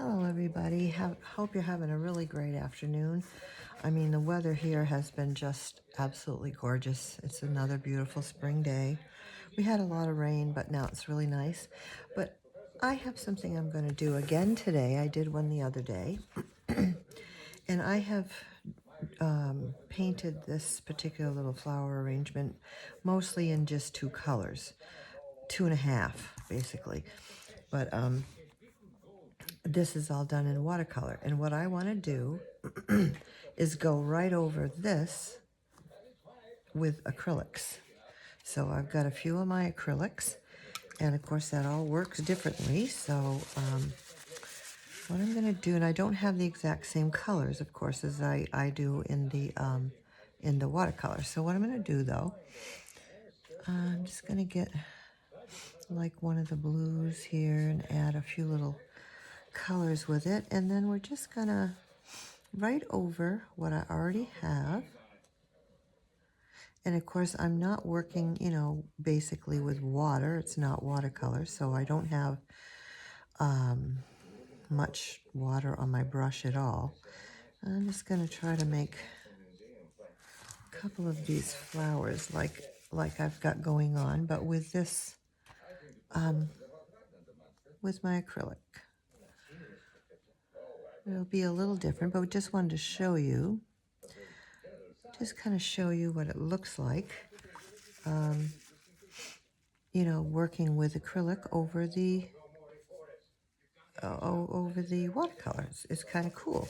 Hello everybody, hope you're having a really great afternoon. I mean, the weather here has been just absolutely gorgeous. It's another beautiful spring day. We had a lot of rain, but now it's really nice. But I have something I'm going to do again today. I did one the other day. And I have painted this particular little flower arrangement mostly in just two colors. Two and a half, basically. But this is all done in watercolor. And what I want to do is go right over this with acrylics. So I've got a few of my acrylics, and of course that all works differently. So what I'm going to do, and I don't have the exact same colors, of course, as I do in the watercolor. So what I'm going to do, though, I'm just going to get like one of the blues here and add a few little colors with it, and then we're just going to right over what I already have. And of course, I'm not working, basically with water. It's not watercolor, so I don't have much water on my brush at all. I'm just going to try to make a couple of these flowers like I've got going on, but with this, with my acrylic. It'll be a little different, but we just wanted to show you, just kind of show you what it looks like. Working with acrylic over the watercolor. It's kind of cool.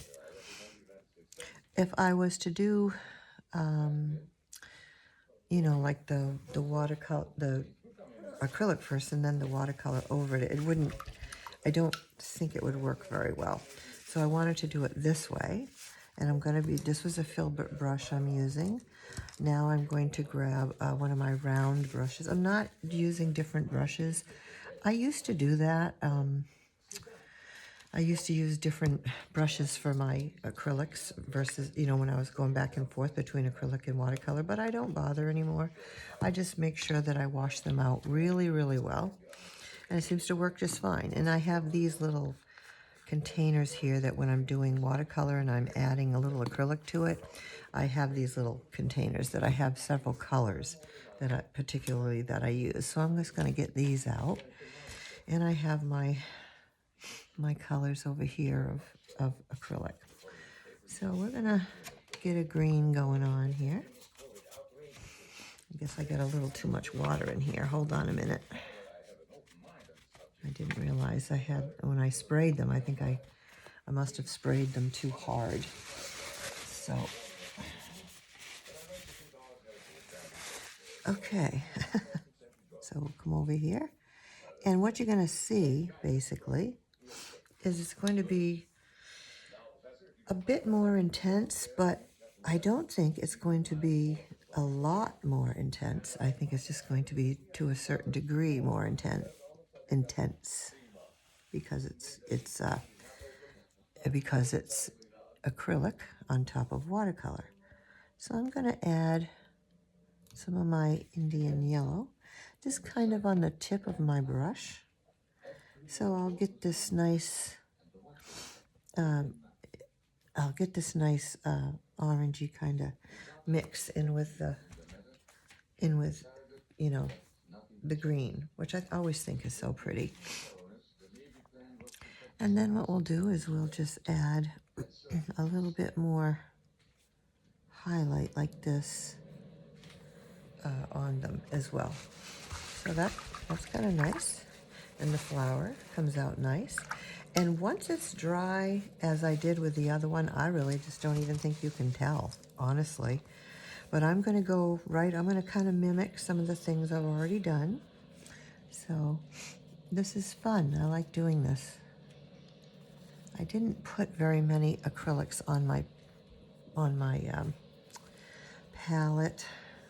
If I was to do, like the watercolor, the acrylic first and then the watercolor over it, I don't think it would work very well. So I wanted to do it this way. And this was a filbert brush I'm using. Now I'm going to grab one of my round brushes. I'm not using different brushes. I used to do that. I used to use different brushes for my acrylics versus, when I was going back and forth between acrylic and watercolor, but I don't bother anymore. I just make sure that I wash them out really, really well. And it seems to work just fine. And I have these little containers here that when I'm doing watercolor and I'm adding a little acrylic to it, I have these little containers that I have several colors particularly that I use. So I'm just going to get these out. And I have my colors over here of acrylic. So we're going to get a green going on here. I guess I got a little too much water in here. Hold on a minute. I didn't realize when I sprayed them, I think I must have sprayed them too hard. So, okay. So we'll come over here. And what you're going to see, basically, is it's going to be a bit more intense, but I don't think it's going to be a lot more intense. I think it's just going to be, to a certain degree, more intense because it's acrylic on top of watercolor. So I'm going to add some of my Indian yellow, just kind of on the tip of my brush. So I'll get this nice, orangey kind of mix in with the green, which I always think is so pretty. And then what we'll do is we'll just add a little bit more highlight like this on them as well. So that's kind of nice. And the flower comes out nice. And once it's dry, as I did with the other one, I really just don't even think you can tell, honestly. But I'm going to kind of mimic some of the things I've already done. So this is fun. I like doing this. I didn't put very many acrylics on my palette.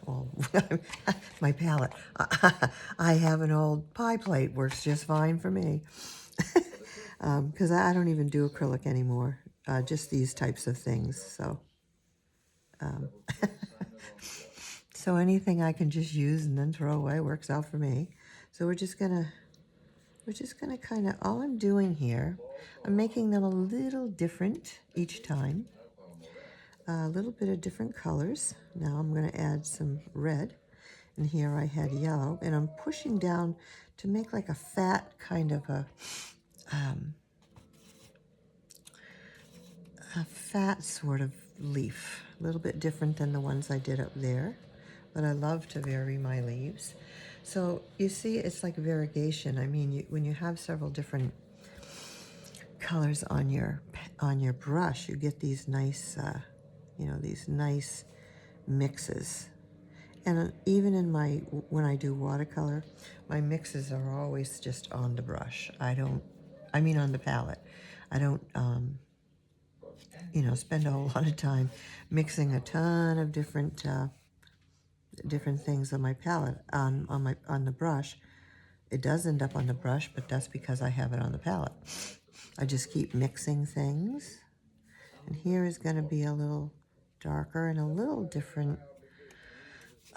Well, my palette. I have an old pie plate. Works just fine for me. Because I don't even do acrylic anymore. Just these types of things. So, so anything I can just use and then throw away works out for me. So we're just going to We're just going to kind of, all I'm doing here, I'm making them a little different each time. A little bit of different colors. Now I'm going to add some red. And here I had yellow. And I'm pushing down to make like a fat kind of a fat sort of leaf. A little bit different than the ones I did up there. But I love to vary my leaves. So you see, it's like variegation. I mean, when you have several different colors on your brush, you get these nice, these nice mixes. And even in when I do watercolor, my mixes are always just on the brush. I mean on the palette. I don't, spend a whole lot of time mixing a ton of different things on my palette, on the brush. It does end up on the brush, but that's because I have it on the palette. I just keep mixing things. And here is going to be a little darker and a little different.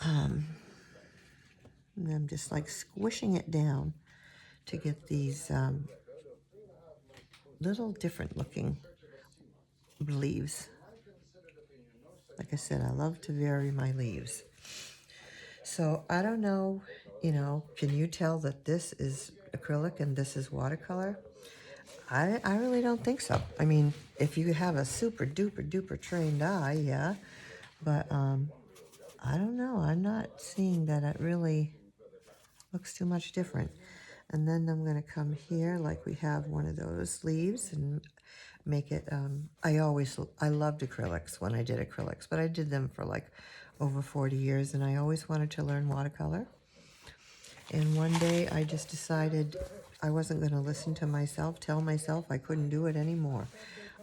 And I'm just like squishing it down to get these little different looking leaves. Like I said, I love to vary my leaves. So I don't know, can you tell that this is acrylic and this is watercolor? I really don't think so. I mean, if you have a super duper duper trained eye, yeah. But I don't know. I'm not seeing that it really looks too much different. And then I'm going to come here like we have one of those leaves and make it, I loved acrylics when I did acrylics, but I did them for like over 40 years and I always wanted to learn watercolor. And one day I just decided I wasn't going to listen to myself, tell myself I couldn't do it anymore.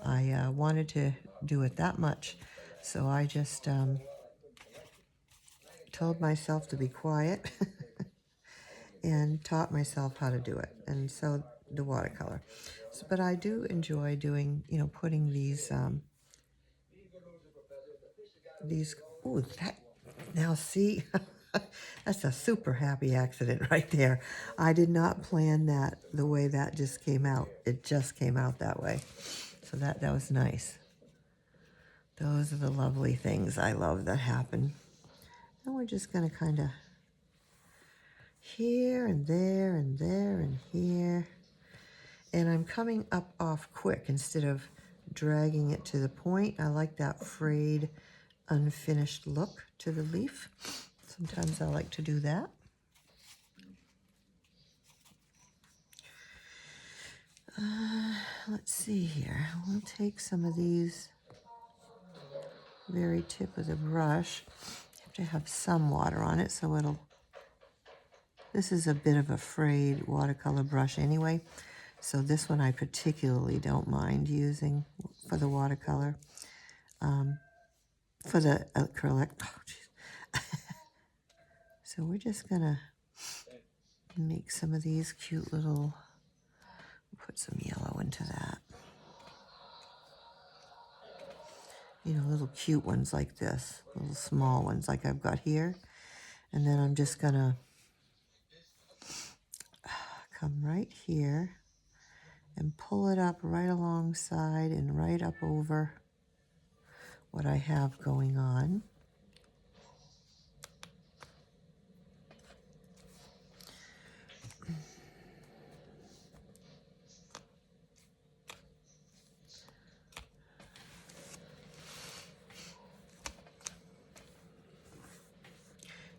I wanted to do it that much. So I just told myself to be quiet and taught myself how to do it. And so the watercolor. So, but I do enjoy doing, putting these, ooh, now see, that's a super happy accident right there. I did not plan that the way that just came out. It just came out that way. So that was nice. Those are the lovely things I love that happen. And we're just going to kind of here and there and there and here. And I'm coming up off quick instead of dragging it to the point. I like that frayed, unfinished look to the leaf. Sometimes I like to do that. Let's see here. We'll take some of these very tip of the brush. You have to have some water on it, so this is a bit of a frayed watercolor brush anyway. So this one I particularly don't mind using for the watercolor. For the acrylic. Oh, so we're just gonna make some of these cute little, put some yellow into that. Little cute ones like this, little small ones like I've got here. And then I'm just gonna come right here and pull it up right alongside and right up over what I have going on.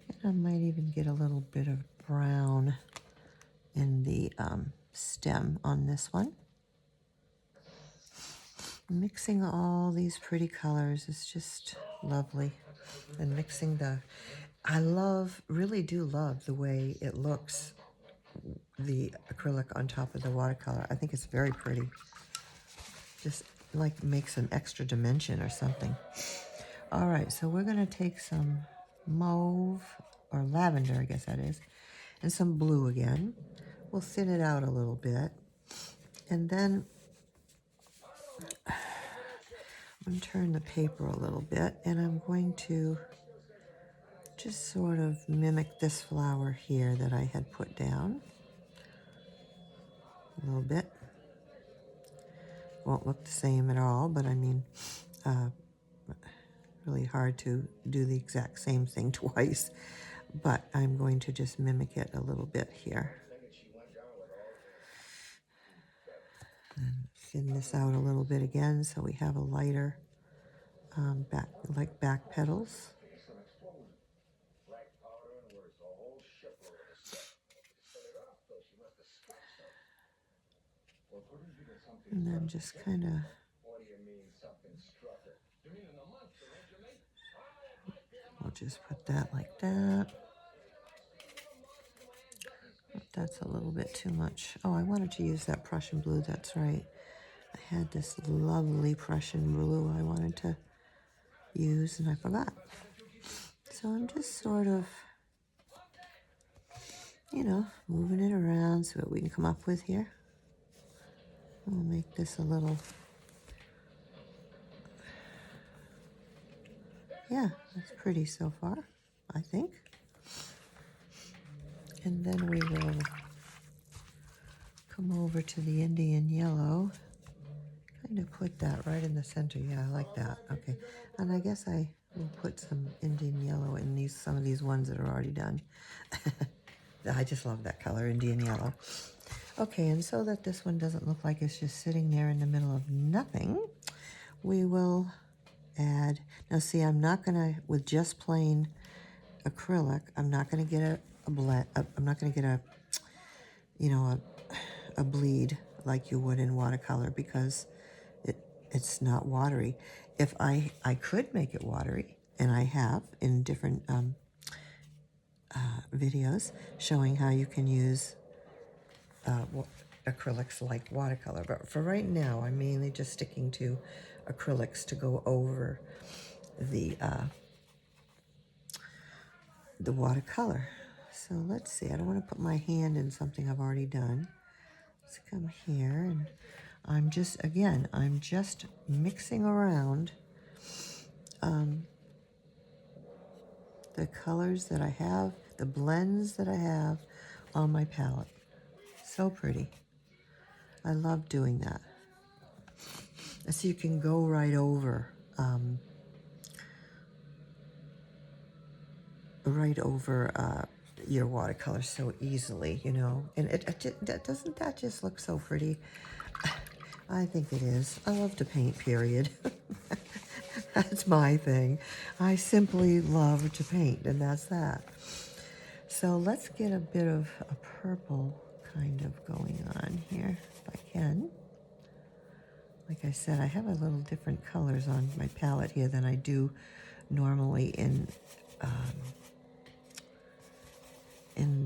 And I might even get a little bit of brown in the stem on this one. Mixing all these pretty colors is just lovely. And mixing I really do love the way it looks, the acrylic on top of the watercolor. I think it's very pretty. Just like makes some extra dimension or something. All right, so we're going to take some mauve, or lavender, I guess that is, and some blue again. We'll thin it out a little bit. And then I'm going to turn the paper a little bit, and I'm going to just sort of mimic this flower here that I had put down. a little bit. Won't look the same at all, but I mean, really hard to do the exact same thing twice. But I'm going to just mimic it a little bit here. And thin this out a little bit again so we have a lighter back petals. And then just kind of we'll just put that like that. That's a little bit too much. Oh, I wanted to use that Prussian blue, that's right. I had this lovely Prussian blue I wanted to use and I forgot. So I'm just sort of, you know, moving it around, see what we can come up with here. We'll make this a little, yeah, that's pretty so far, I think. And then we will come over to the Indian yellow, kind of put that right in the center. Yeah, I like that. Okay, and I guess I will put some Indian yellow in some of these ones that are already done. I just love that color, Indian yellow. Okay, and so that this one doesn't look like it's just sitting there in the middle of nothing, we will add, now see, I'm not gonna, with just plain acrylic, I'm not gonna get a blend, I'm not gonna get a, you know, a bleed like you would in watercolor because it's not watery. If I could make it watery, and I have in different videos showing how you can use acrylics like watercolor. But for right now, I'm mainly just sticking to acrylics to go over the watercolor. So let's see, I don't want to put my hand in something I've already done. Let's come here, and I'm just mixing around the colors that I have, the blends that I have on my palette. So pretty. I love doing that. So you can go right over your watercolor so easily, you know. And doesn't that just look so pretty? I think it is. I love to paint, period. That's my thing. I simply love to paint, and that's that. So let's get a bit of a purple kind of going on here, if I can. Like I said, I have a little different colors on my palette here than I do normally in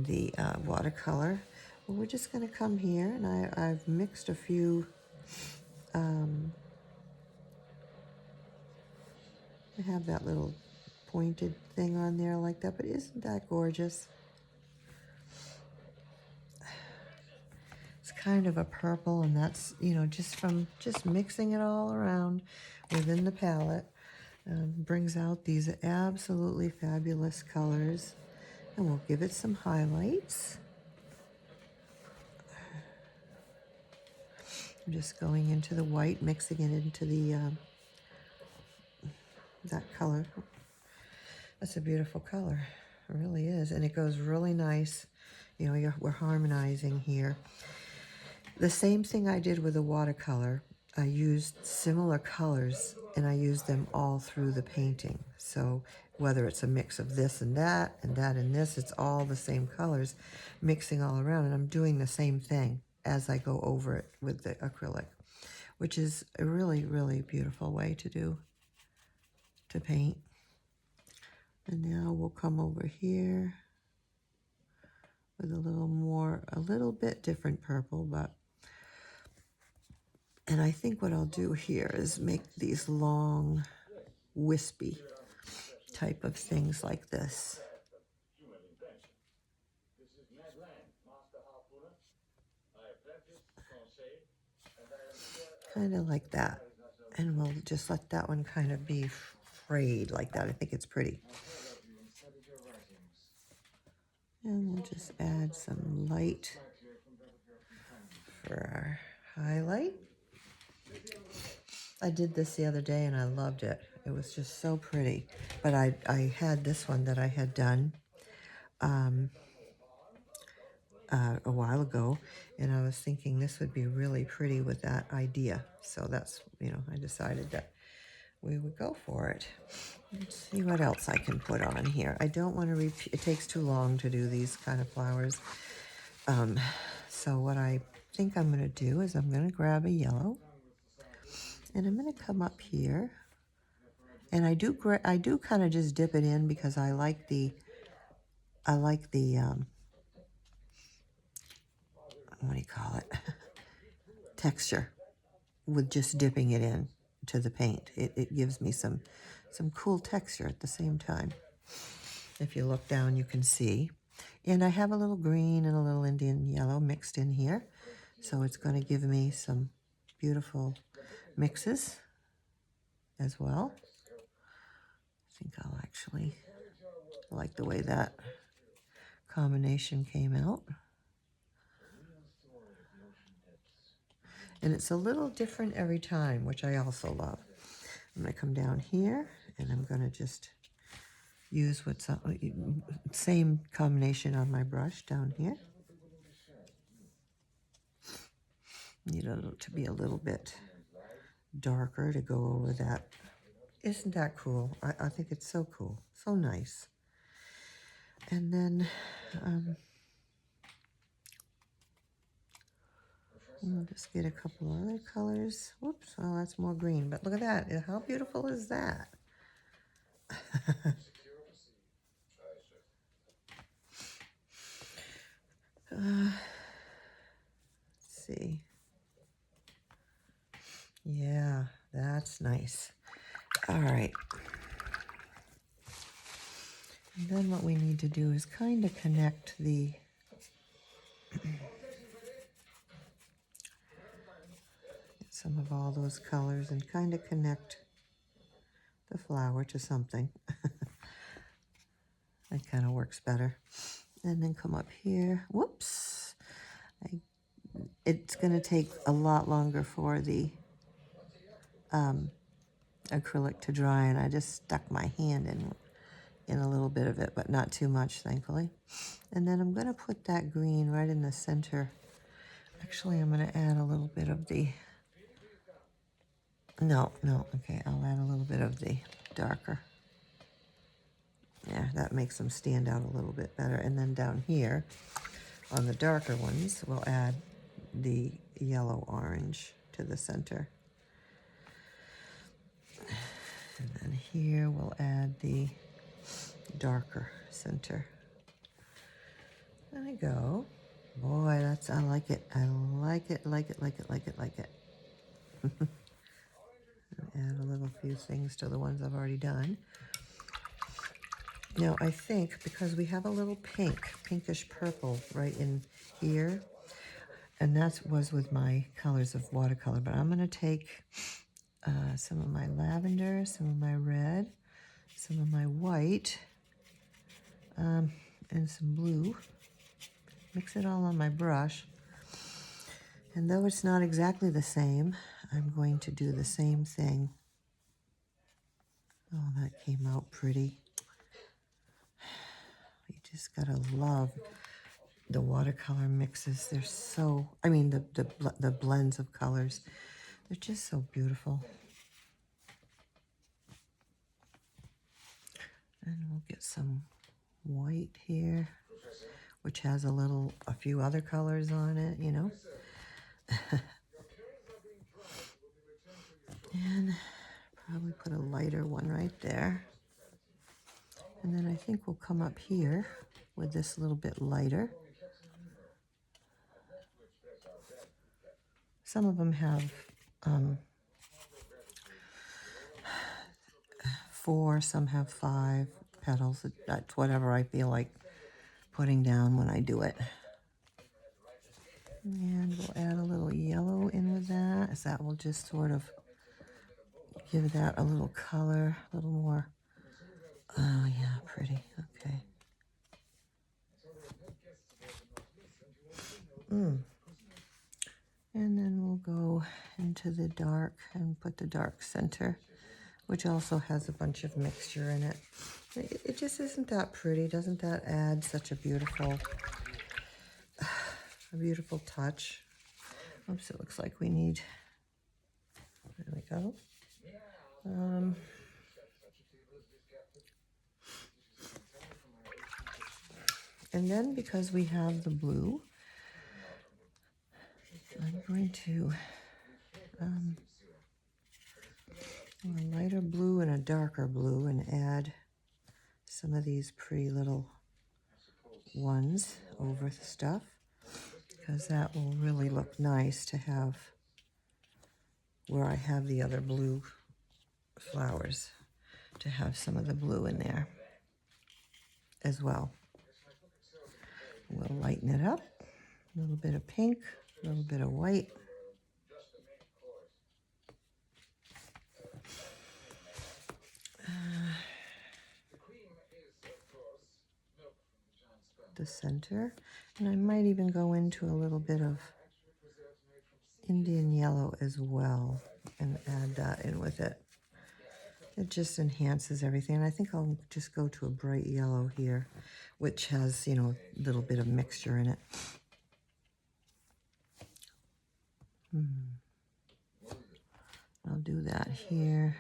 the watercolor. Well, we're just going to come here, and I've mixed a few. I have that little pointed thing on there like that, but isn't that gorgeous? It's kind of a purple, and that's, you know, just mixing it all around within the palette, brings out these absolutely fabulous colors. And we'll give it some highlights. I'm just going into the white, mixing it into the that color. That's a beautiful color. It really is, and it goes really nice. You know, we're harmonizing here. The same thing I did with the watercolor. I used similar colors, and I used them all through the painting. So whether it's a mix of this and that and this, it's all the same colors mixing all around. And I'm doing the same thing as I go over it with the acrylic, which is a really, really beautiful way to paint. And now we'll come over here with a little bit different purple, but, and I think what I'll do here is make these long, wispy type of things like this. Kind of like that. And we'll just let that one kind of be frayed like that. I think it's pretty. And we'll just add some light for our highlight. I did this the other day and I loved it. It was just so pretty. But I had this one that I had done a while ago, and I was thinking this would be really pretty with that idea. So that's, I decided that we would go for it. Let's see what else I can put on here. I don't want to repeat, it takes too long to do these kind of flowers. So what I think I'm going to do is I'm going to grab a yellow, and I'm going to come up here, and I do kind of just dip it in because I like the what do you call it, texture with just dipping it in to the paint. It gives me some cool texture at the same time. If you look down, you can see. And I have a little green and a little Indian yellow mixed in here. So it's going to give me some beautiful mixes as well. I think I'll actually like the way that combination came out. And it's a little different every time, which I also love. I'm going to come down here, and I'm going to just use what's same combination on my brush down here. Need it to be a little bit darker to go over that. Isn't that cool? I think it's so cool, so nice. And then we'll just get a couple other colors. Whoops, oh, that's more green, but look at that. How beautiful is that? Let's see. Yeah, that's nice. All right. And then what we need to do is kind of connect the some of all those colors and kind of connect the flower to something. That kind of works better. And then come up here. Whoops. It's going to take a lot longer for the acrylic to dry, and I just stuck my hand in a little bit of it, but not too much, thankfully. And then I'm going to put that green right in the center. Actually, I'm going to add a little bit of the... No, okay, I'll add a little bit of the darker. Yeah, that makes them stand out a little bit better. And then down here, on the darker ones, we'll add the yellow-orange to the center. And then here we'll add the darker center. There we go. Boy, I like it. I like it. Add a little few things to the ones I've already done. Now I think because we have a little pinkish purple right in here, and that was with my colors of watercolor, but I'm going to take some of my lavender, some of my red, some of my white, and some blue. Mix it all on my brush. And though it's not exactly the same, I'm going to do the same thing. Oh, that came out pretty. You just gotta love the watercolor mixes. They're so, I mean, the blends of colors. They're just so beautiful. And we'll get some white here, which has a few other colors on it, you know. And probably put a lighter one right there. And then I think we'll come up here with this a little bit lighter. Some of them have 4, some have 5 petals. That's whatever I feel like putting down when I do it. And we'll add a little yellow in with that, as that will just sort of give that a little color, a little more. Oh yeah, pretty. Okay. And then we'll go into the dark and put the dark center, which also has a bunch of mixture in it. It just isn't that pretty. Doesn't that add such a beautiful touch? Oops, it looks like we need, there we go. And then because we have the blue, I'm going to a lighter blue and a darker blue and add some of these pretty little ones over the stuff, because that will really look nice to have where I have the other blue flowers, to have some of the blue in there as well. We'll lighten it up, a little bit of pink, a little bit of white. The center, and I might even go into a little bit of Indian yellow as well and add that in with it. It just enhances everything, and I think I'll just go to a bright yellow here, which has, you know, a little bit of mixture in it. I'll do that here.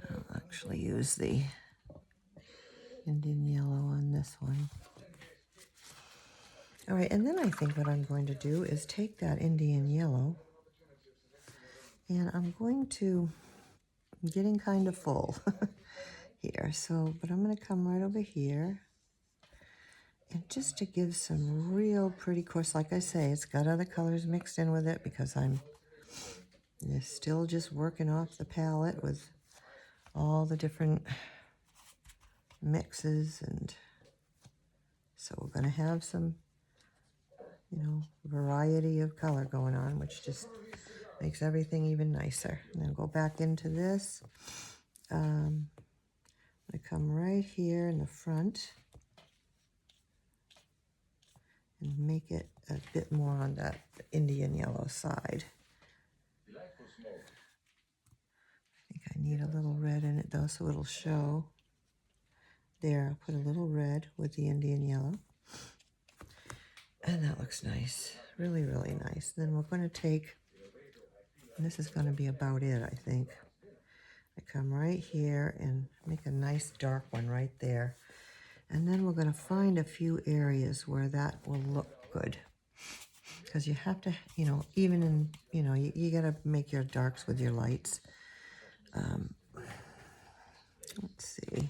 I'll actually use the Indian yellow on this one. All right, and then I think what I'm going to do is take that Indian yellow, and I'm going to, I'm getting kind of full here, so, but I'm going to come right over here, and just to give some real pretty, of course, like I say, it's got other colors mixed in with it because I'm still just working off the palette with all the different mixes, and so we're going to have some, you know, variety of color going on, which just makes everything even nicer. And then go back into this. I'm going to come right here in the front and make it a bit more on that Indian yellow side. I think I need a little red in it though, so it'll show. There, I'll put a little red with the Indian yellow. And that looks nice, really, really nice. Then we're going to take, and this is going to be about it, I think. I come right here and make a nice dark one right there. And then we're going to find a few areas where that will look good. Because you have to, you know, even in, you know, you got to make your darks with your lights. Let's see.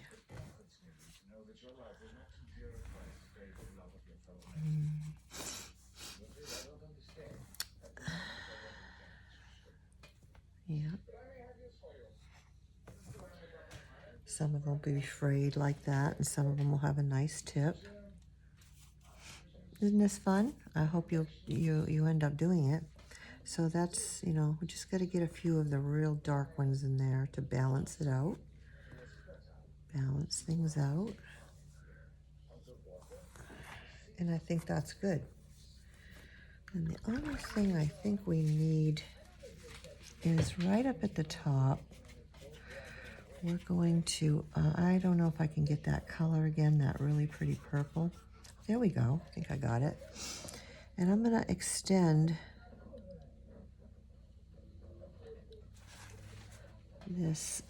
Yeah. Some of them will be frayed like that, and some of them will have a nice tip. Isn't this fun? I hope you end up doing it. So that's, you know, we just got to get a few of the real dark ones in there to balance it out. Balance things out. And I think that's good. And the only thing I think we need is right up at the top. We're going to, I don't know if I can get that color again, that really pretty purple. There we go. I think I got it. And I'm going to extend this,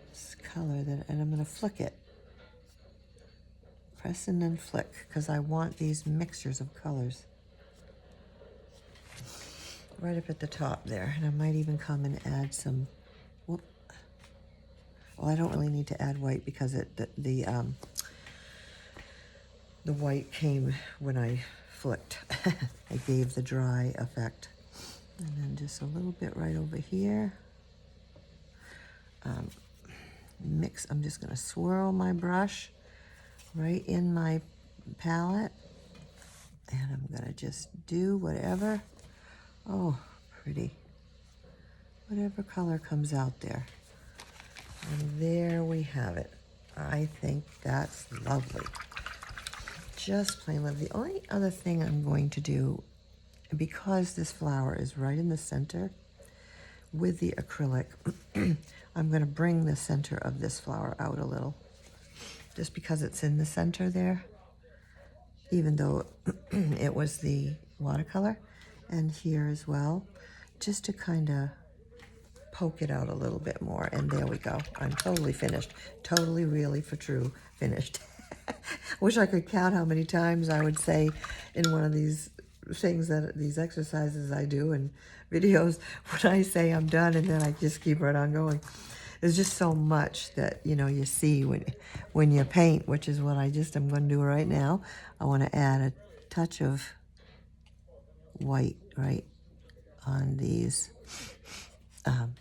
this color, that, and I'm going to flick it. Press and then flick, because I want these mixtures of colors right up at the top there. And I might even come and add some, whoop. Well, I don't really need to add white because the white came when I flicked. I gave the dry effect. And then just a little bit right over here. Mix, I'm just gonna swirl my brush right in my palette. And I'm gonna just do whatever, oh, pretty. Whatever color comes out there. And there we have it. I think that's lovely. just plain lovely. The only other thing I'm going to do, because this flower is right in the center with the acrylic, I'm going to bring the center of this flower out a little, just because it's in the center there, even though it was the watercolor, and here as well, just to kind of poke it out a little bit more. And there we go. I'm totally finished. Totally, really, for true, finished. Wish I could count how many times I would say in one of these things, that these exercises I do and videos, when I say I'm done, and then I just keep right on going. There's just so much that, you know, you see when you paint, which is what I'm going to do right now. I want to add a touch of white right on these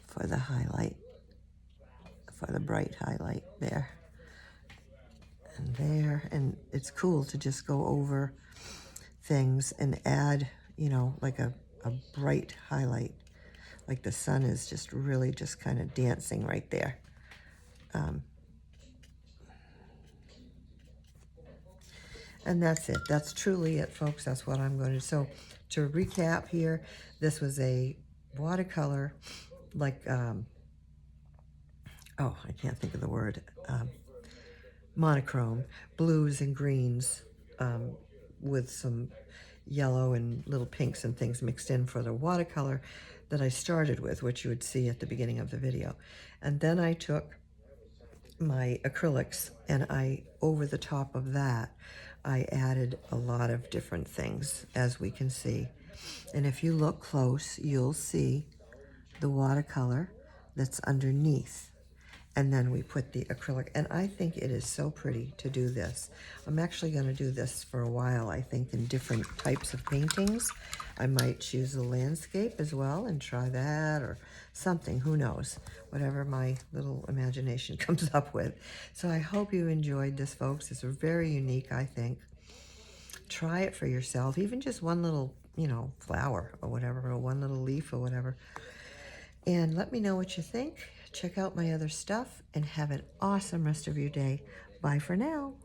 for the highlight, for the bright highlight there and there. And it's cool to just go over things and add, you know, like a bright highlight, like the sun is just really just kind of dancing right there. And that's it. That's truly it, folks. That's what I'm going to do. So to recap here, this was a watercolor, like, oh, I can't think of the word, monochrome, blues and greens, with some yellow and little pinks and things mixed in for the watercolor that I started with, which you would see at the beginning of the video. And then I took my acrylics, and over the top of that, I added a lot of different things, as we can see. And if you look close, you'll see the watercolor that's underneath. And then we put the acrylic, and I think it is so pretty to do this. I'm actually going to do this for a while, I think, in different types of paintings. I might choose a landscape as well and try that, or something, who knows, whatever my little imagination comes up with. So I hope you enjoyed this, folks. It's very unique, I think. Try it for yourself, even just one little, you know, flower or whatever, or one little leaf or whatever. And let me know what you think. Check out my other stuff and have an awesome rest of your day. Bye for now.